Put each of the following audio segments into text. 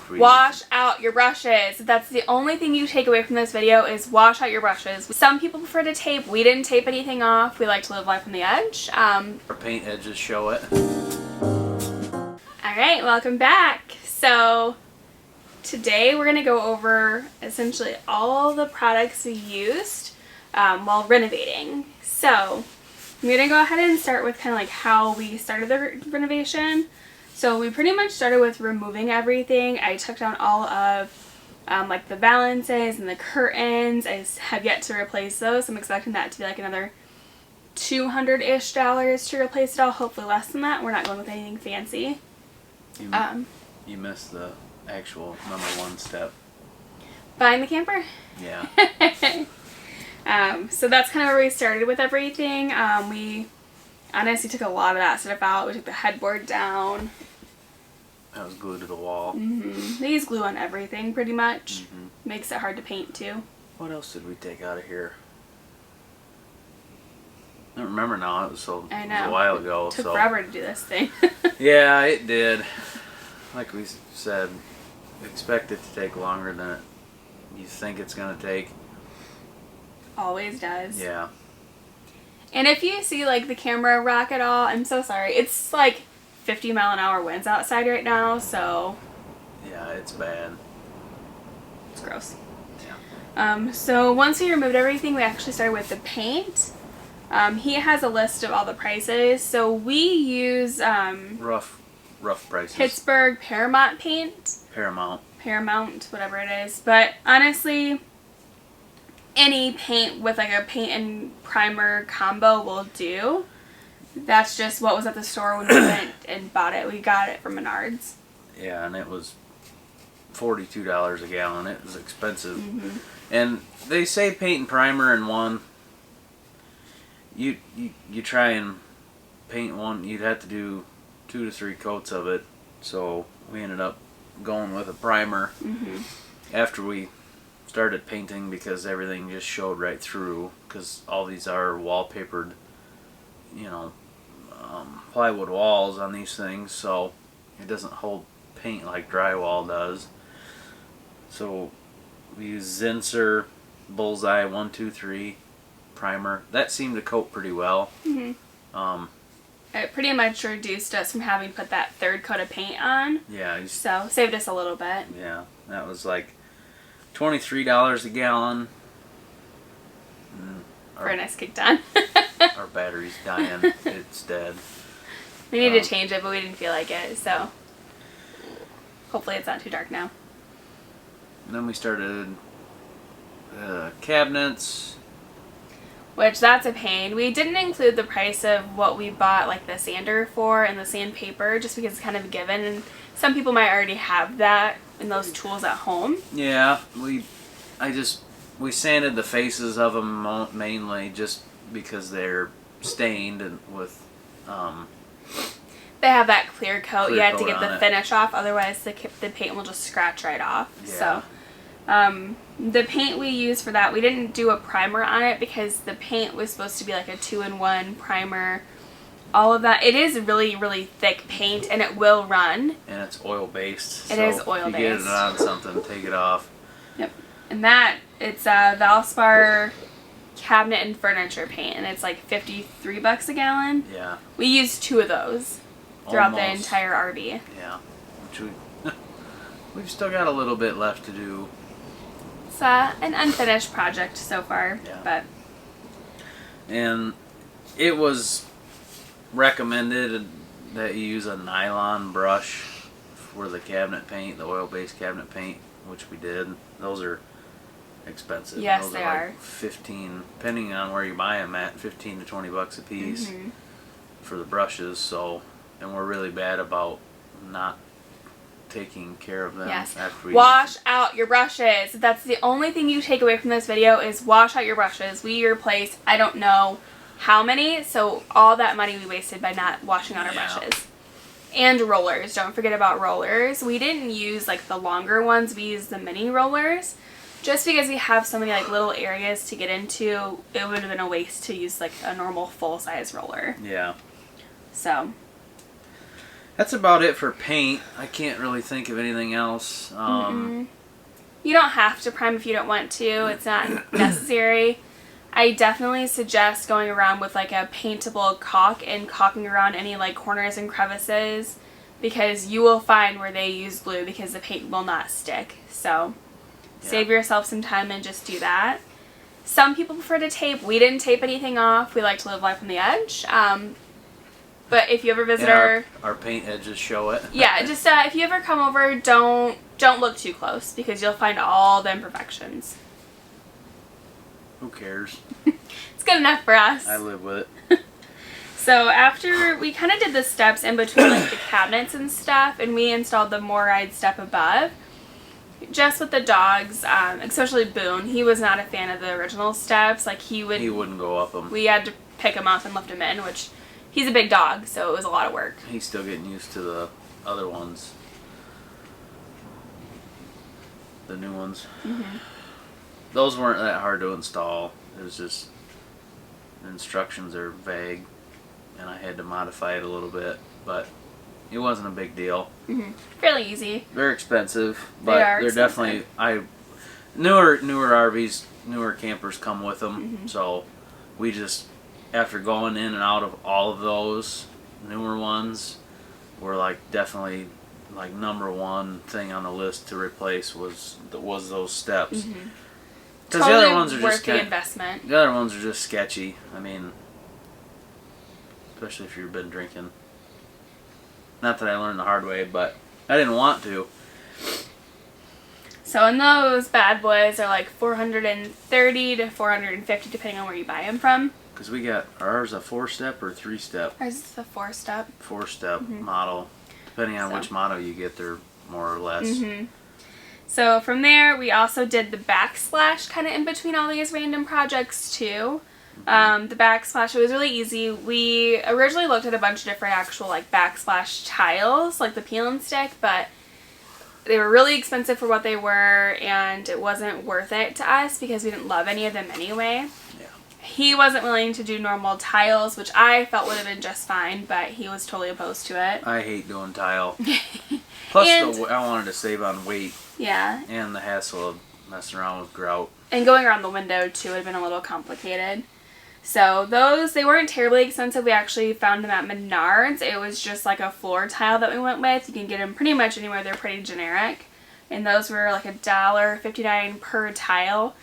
after we wash out your brushes. That's the only thing you take away from this video is wash out your brushes. Some people prefer to tape. We didn't tape anything off. We like to live life on the edge. Our paint edges show it. Alright, welcome back. So today we're going to go over essentially all the products we used while renovating. So I'm going to go ahead and start with kind of like how we started the renovation. So we pretty much started with removing everything. I took down all of like the valances and the curtains. I have yet to replace those. I'm expecting that to be like another $200-ish to replace it all. Hopefully less than that. We're not going with anything fancy. You missed the actual #1 step. Buying the camper? Yeah. So that's kind of where we started with everything. We honestly took a lot of that stuff out. We took the headboard down. That was glued to the wall. They use glue on everything pretty much. Makes it hard to paint too. What else did we take out of here? I don't remember now. It was a while ago. It took forever to do this thing. Yeah, it did. Like we said, expect it to take longer than you think it's going to take. Always does. Yeah. And if you see like the camera rock at all, I'm so sorry. It's like 50-mile-an-hour winds outside right now, so yeah, it's bad. It's gross. Yeah. So once we removed everything, we actually started with the paint. He has a list of all the prices. So we use rough prices. Pittsburgh Paramount paint. Paramount, whatever it is. But honestly, any paint with like a paint and primer combo will do. That's just what was at the store when we went and bought it. We got it from Menards. Yeah, and it was $42 a gallon. It was expensive. And they say paint and primer in one. You try and paint one, you'd have to do 2 to 3 coats of it. So we ended up going with a primer after we started painting because everything just showed right through, because all these are wallpapered, you know, plywood walls on these things, so it doesn't hold paint like drywall does. So we use Zinsser Bullseye 123 primer. That seemed to coat pretty well. It pretty much reduced us from having to put that third coat of paint on. Yeah. So saved us a little bit. Yeah, that was like $23 a gallon. Furnace kicked on. Our battery's dying. It's dead. We need to change it, but we didn't feel like it, so hopefully it's not too dark now. And then we started cabinets. Which, that's a pain. We didn't include the price of what we bought like the sander for and the sandpaper, just because it's kind of a given, and some people might already have that and those tools at home. Yeah, we sanded the faces of them mainly just because they're stained and with they have that clear coat. You have to get on the it. finish off, otherwise the paint will just scratch right off. Yeah. So the paint we used for that, we didn't do a primer on it because the paint was supposed to be like a 2-in-1 primer. All of that. It is really, really thick paint, and it will run. And it's oil-based. It is oil-based. If you get it on something, take it off. Yep. And that, it's a Valspar Cabinet and furniture paint, and it's like $53 a gallon. Yeah. We used 2 of those throughout the Almost. entire RV. Yeah. Which we've still got a little bit left to do. It's an unfinished project so far, Yeah. And it was recommended that you use a nylon brush for the cabinet paint, the oil-based cabinet paint, which we did. Those are expensive. Yes, those they are. are. Like 15, depending on where you buy them at, 15 to 20 bucks a piece for the brushes. So, and we're really bad about not taking care of them after we wash out your brushes. That's the only thing you take away from this video is wash out your brushes. We replaced, I don't know how many, so all that money we wasted by not washing out our brushes. And rollers. Don't forget about rollers. We didn't use like the longer ones. We used the mini rollers. Just because we have so many like little areas to get into, it would have been a waste to use like a normal full-size roller. Yeah. So. That's about it for paint. I can't really think of anything else. You don't have to prime if you don't want to. It's not necessary. I definitely suggest going around with like a paintable caulk and caulking around any like corners and crevices, because you will find where they use glue because the paint will not stick. So save yourself some time and just do that. Some people prefer to tape. We didn't tape anything off. We like to live life on the edge. But if you ever visit our paint edges show it. Yeah, just if you ever come over, don't look too close because you'll find all the imperfections. Who cares? It's good enough for us. I live with it. So after we kind of did the steps in between like the cabinets and stuff, and we installed the MORryde step above, just with the dogs, especially Boone, he was not a fan of the original steps. Like he wouldn't go up them. We had to pick him up and lift him in, which he's a big dog, so it was a lot of work. He's still getting used to the other ones. The new ones. Those weren't that hard to install. It was just the instructions are vague, and I had to modify it a little bit, but it wasn't a big deal. Fairly easy. They're expensive, but they're definitely newer RVs, newer campers come with them. So we just, after going in and out of all of those newer ones, were like definitely like number one thing on the list to replace was those steps. Because totally the other ones are worth just the investment. The other ones are just sketchy. I mean, especially if you've been drinking. Not that I learned the hard way, but I didn't want to. So, and those bad boys are like $430 to $450 depending on where you buy them from. Because we got ours a 4-step or 3-step. Ours is a 4-step. 4-step model. Depending on which model you get, they're more or less. So from there, we also did the Backsplash kind of in between all these random projects too. The Backsplash, it was really easy. We originally looked at a bunch of different actual like Backsplash tiles, like the peel and stick, but they were really expensive for what they were, and it wasn't worth it to us because we didn't love any of them anyway. He wasn't willing to do normal tiles, which I felt would have been just fine, but he was totally opposed to it. I hate doing tile. Plus, I wanted to save on weight. Yeah. And the hassle of messing around with grout. And going around the window, too, would have been a little complicated. So those, they weren't terribly expensive. We actually found them at Menards. It was just like a floor tile that we went with. You can get them pretty much anywhere. They're pretty generic. And those were like $1.59 per tile.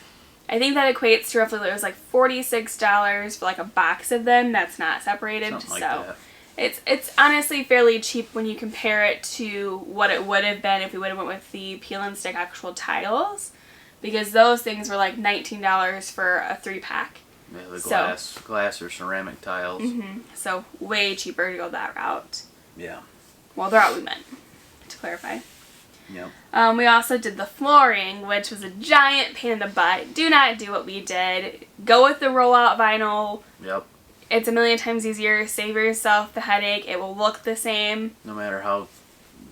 I think that equates to roughly, it was like $46 for like a box of them that's not separated. Something like so that. It's honestly fairly cheap when you compare it to what it would have been if we would have went with the peel and stick actual tiles, because those things were like $19 for a 3-pack. Yeah, the glass or ceramic tiles. So way cheaper to go that route. Yeah. Well, the route we meant, to clarify. Yep. We also did the flooring, which was a giant pain in the butt. Do not do what we did. Go with the rollout vinyl. Yep. It's a million times easier. Save yourself the headache. It will look the same. No matter how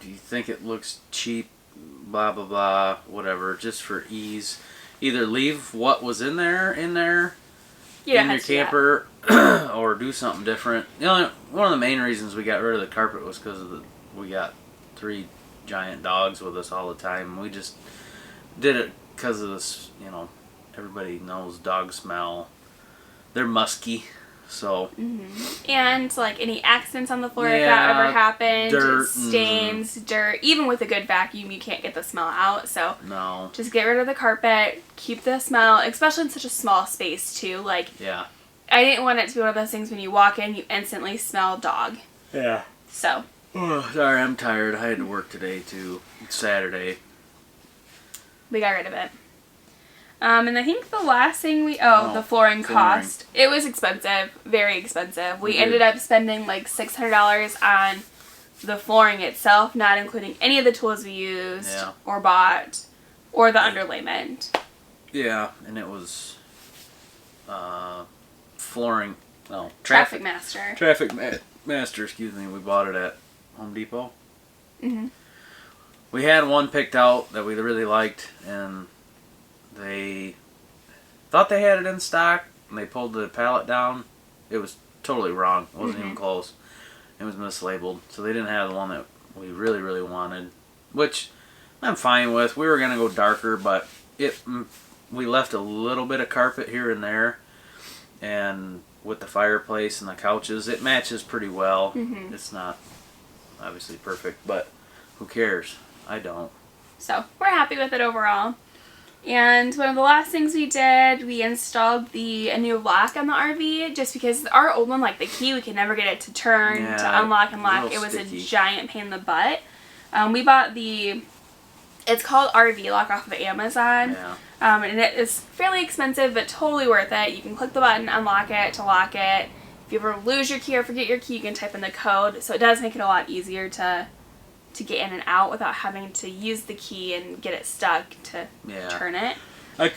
you think it looks cheap, blah, blah, blah, whatever, just for ease. Either leave what was in there in your camper or do something different. One of the main reasons we got rid of the carpet was because we got 3 giant dogs with us all the time. We just did it because of this, everybody knows dog smell. They're musky. So and like any accidents on the floor, if that ever happened, dirt, stains, dirt, even with a good vacuum you can't get the smell out. So no, just get rid of the carpet, keep the smell, especially in such a small space too. Like I didn't want it to be one of those things when you walk in you instantly smell dog. Yeah. So sorry, I'm tired. I had to work today too. It's Saturday. We got rid of it. And I think the last thing the flooring cost. It was expensive, very expensive. We ended up spending like $600 on the flooring itself, not including any of the tools we used or bought or the underlayment. Yeah, and it was flooring. No, Traffic Master. Traffic Master, excuse me. We bought it at Home Depot. We had one picked out that we really liked, and they thought they had it in stock, and they pulled the pallet down. It was totally wrong. It wasn't even close. It was mislabeled, so they didn't have the one that we really, really wanted, which I'm fine with. We were going to go darker, but we left a little bit of carpet here and there, and with the fireplace and the couches, it matches pretty well. It's not obviously perfect, but who cares? I don't. So we're happy with it overall. And one of the last things we did, we installed a new lock on the RV, just because our old one, like the key, we could never get it to turn, to unlock and lock. It was sticky. A giant pain in the butt. We bought it's called RV lock off of Amazon. Yeah. And it is fairly expensive, but totally worth it. You can click the button, unlock it, to lock it. If you ever lose your key or forget your key, you can type in the code. So it does make it a lot easier to get in and out without having to use the key and get it stuck to turn it. I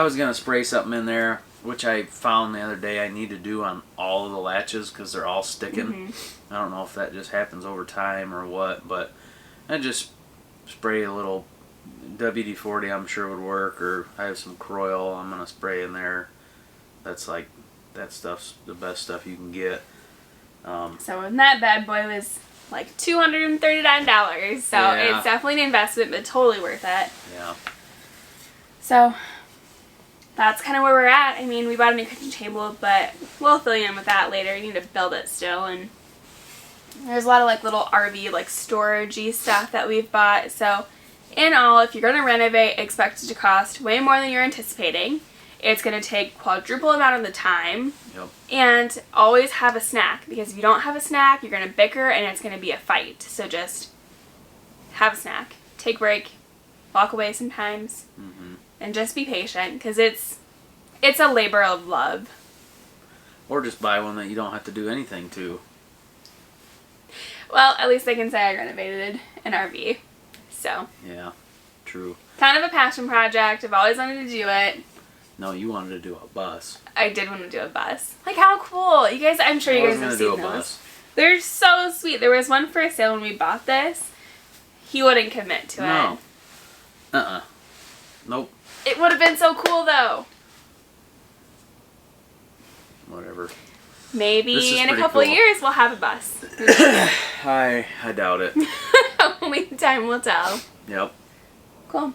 was going to spray something in there, which I found the other day I need to do on all of the latches because they're all sticking. I don't know if that just happens over time or what, but I just spray a little WD-40, I'm sure would work, or I have some Croil I'm going to spray in there. That stuff's the best stuff you can get. So when that bad boy was like $239, so it's definitely an investment, but totally worth it. Yeah. So that's kind of where we're at. I mean, we bought a new kitchen table, but we'll fill you in with that later. You need to build it still, and there's a lot of like little RV like storagey stuff that we've bought. So in all, if you're going to renovate, expect it to cost way more than you're anticipating. It's going to take quadruple amount of the time. Yep. And always have a snack, because if you don't have a snack, you're going to bicker and it's going to be a fight. So just have a snack. Take a break. Walk away sometimes. And just be patient, because it's a labor of love. Or just buy one that you don't have to do anything to. Well, at least I can say I renovated an RV. So. Yeah, true. Kind of a passion project. I've always wanted to do it. No, you wanted to do a bus. I did want to do a bus. Like, how cool. You guys, I'm sure you guys have seen those. Bus. They're so sweet. There was one for sale when we bought this. He wouldn't commit to it. Nope. It would have been so cool, though. Whatever. Maybe in a couple of years we'll have a bus. I doubt it. Only time will tell. Yep. Cool.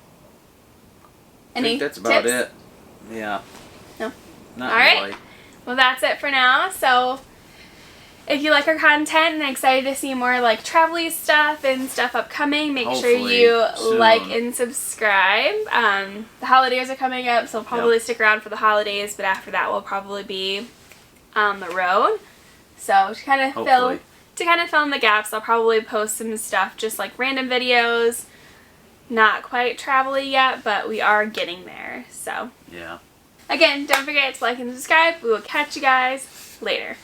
I think that's about it. Yeah. No. Not all right. really. Well, that's it for now. So if you like our content and excited to see more like travel-y stuff and stuff upcoming, make sure you like and subscribe. The holidays are coming up, so probably stick around for the holidays, but after that we'll probably be on the road. So to kind of fill in the gaps, I'll probably post some stuff, just like random videos. Not quite travel-y yet, but we are getting there. So yeah. Again, don't forget to like and subscribe. We will catch you guys later.